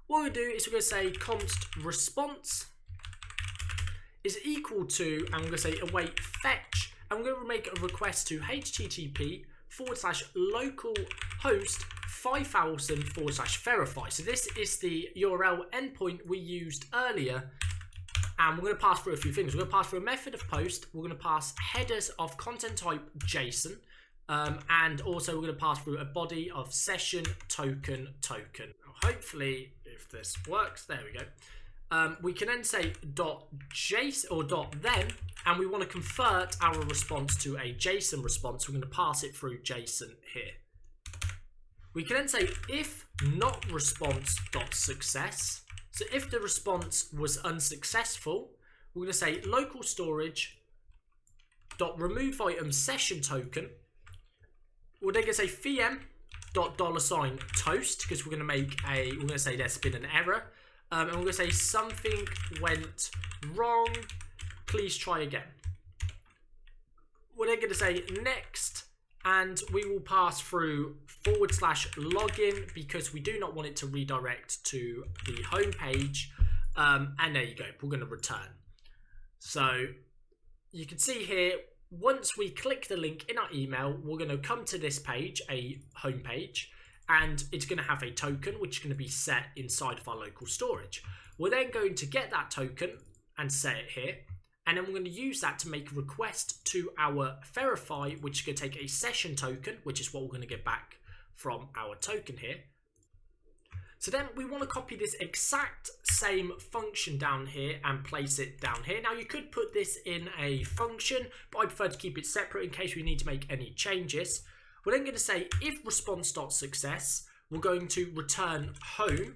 What we're going to do is we're going to say const response is equal to, and we're going to say await fetch, and we're going to make a request to http /localhost 5000 /verify. So this is the URL endpoint we used earlier, and we're going to pass through a few things. We're going to pass through a method of post. We're going to pass headers of content type JSON, and also we're going to pass through a body of session token. Hopefully, if this works, there we go. We can then say .json or .then, and we want to convert our response to a JSON response. We're going to pass it through JSON here. We can then say if not response.success. So if the response was unsuccessful, we're going to say local storage .remove item session token. We're then going to say $toast because we're going to make we're going to say there's been an error. And we're going to say something went wrong. Please try again. We're then going to say next, and we will pass through /login because we do not want it to redirect to the home page. And there you go, we're going to return. So you can see here, once we click the link in our email, we're going to come to this page, a home page, and it's going to have a token which is going to be set inside of our local storage. We're then going to get that token and set it here, and then we're going to use that to make a request to our verify, which is going to take a session token, which is what we're going to get back from our token here. So then we want to copy this exact same function down here and place it down here. Now you could put this in a function, but I prefer to keep it separate in case we need to make any changes. We're then going to say if response.success, we're going to return home.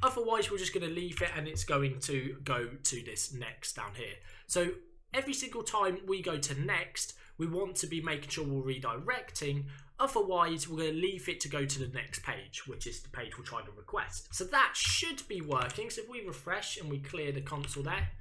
Otherwise, we're just going to leave it and it's going to go to this next down here. So every single time we go to next, we want to be making sure we're redirecting. Otherwise, we're going to leave it to go to the next page, which is the page we're trying to request. So that should be working. So if we refresh and we clear the console there,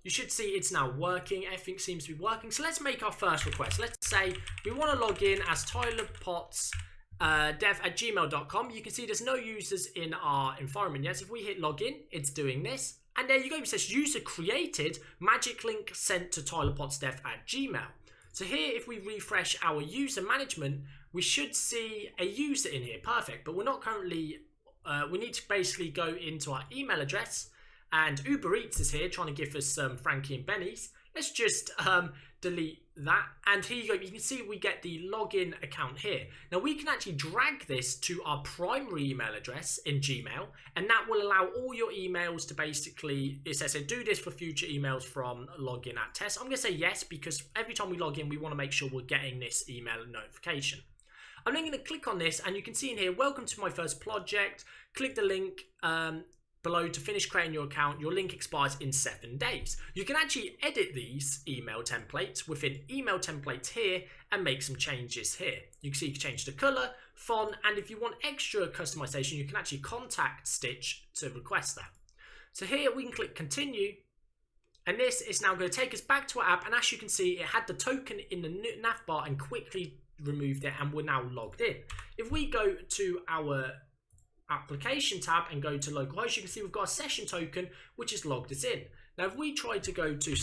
you should see it's now working. Everything seems to be working. So let's make our first request. Let's say we want to log in as tylerpotts.dev@gmail.com. You can see there's no users in our environment yet. So if we hit login, it's doing this. And there you go. It says user created, magic link sent to tylerpottsdev@gmail. So here, if we refresh our user management, we should see a user in here. Perfect. But we're not currently, we need to basically go into our email address, and Uber Eats is here trying to give us some Frankie and Benny's. Let's just delete that. And here you go. You can see we get the login account here. Now we can actually drag this to our primary email address in Gmail, and that will allow all your emails to basically, it says, do this for future emails from login@test. I'm going to say yes, because every time we log in, we want to make sure we're getting this email notification. I'm then going to click on this, and you can see in here, welcome to my first project. Click the link below to finish creating your account. Your link expires in 7 days. You can actually edit these email templates within email templates here and make some changes here. You can see you can change the color, font, and if you want extra customization, you can actually contact Stytch to request that. So here we can click continue, and this is now going to take us back to our app, and as you can see, it had the token in the nav bar and quickly removed it, and we're now logged in. If we go to our application tab and go to localhost, you can see we've got a session token which is logged us in. Now if we try to go to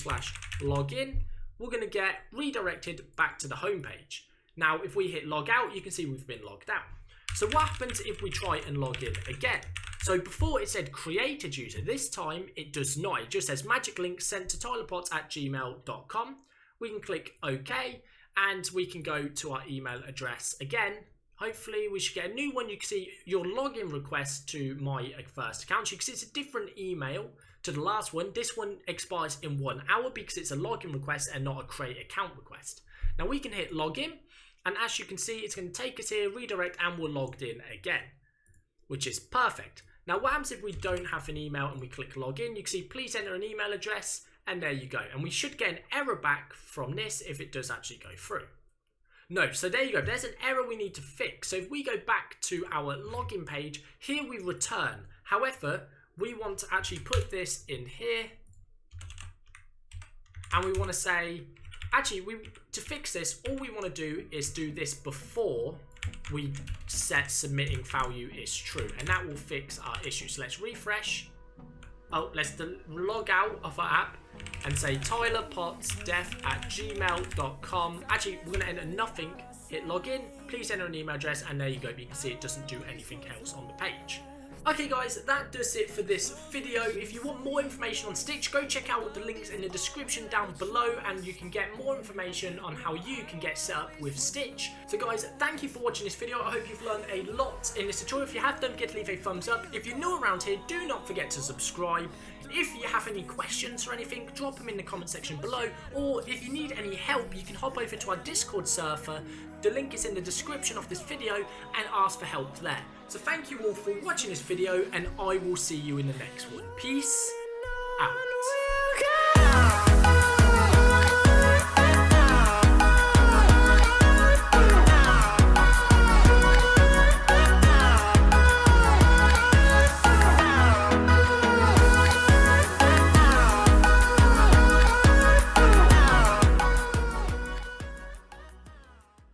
/login, we're going to get redirected back to the home page. Now if we hit log out, you can see we've been logged out. So what happens if we try and log in again? So before it said created user, this time it does not. It just says magic link sent to tylerpotts@gmail.com. We can click OK, and we can go to our email address again. Hopefully we should get a new one. You can see your login request to my first account. You can see it's a different email to the last one. This one expires in 1 hour because it's a login request and not a create account request. Now we can hit login, and as you can see, it's going to take us here, redirect, and we're logged in again, which is perfect. Now what happens if we don't have an email and we click login? You can see please enter an email address, and there you go. And we should get an error back from this if it does actually go through. No, so there you go. There's an error we need to fix. So if we go back to our login page, here we return. However, we want to actually put this in here, and we want to say, actually, to fix this, all we want to do is do this before we set submitting value is true, and that will fix our issue. So let's refresh. Oh, let's log out of our app and say tylerpottsdev@gmail.com. Actually, we're going to enter nothing. Hit login. Please enter an email address, and there you go. You can see it doesn't do anything else on the page. Okay guys, that does it for this video. If you want more information on Stytch, go check out the links in the description down below, and you can get more information on how you can get set up with Stytch. So guys, thank you for watching this video. I hope you've learned a lot in this tutorial. If you have, don't forget to leave a thumbs up. If you're new around here, do not forget to subscribe. If you have any questions or anything, drop them in the comment section below, or if you need any help, you can hop over to our Discord server. The link is in the description of this video, and ask for help there. So thank you all for watching this video, and I will see you in the next one. Peace out.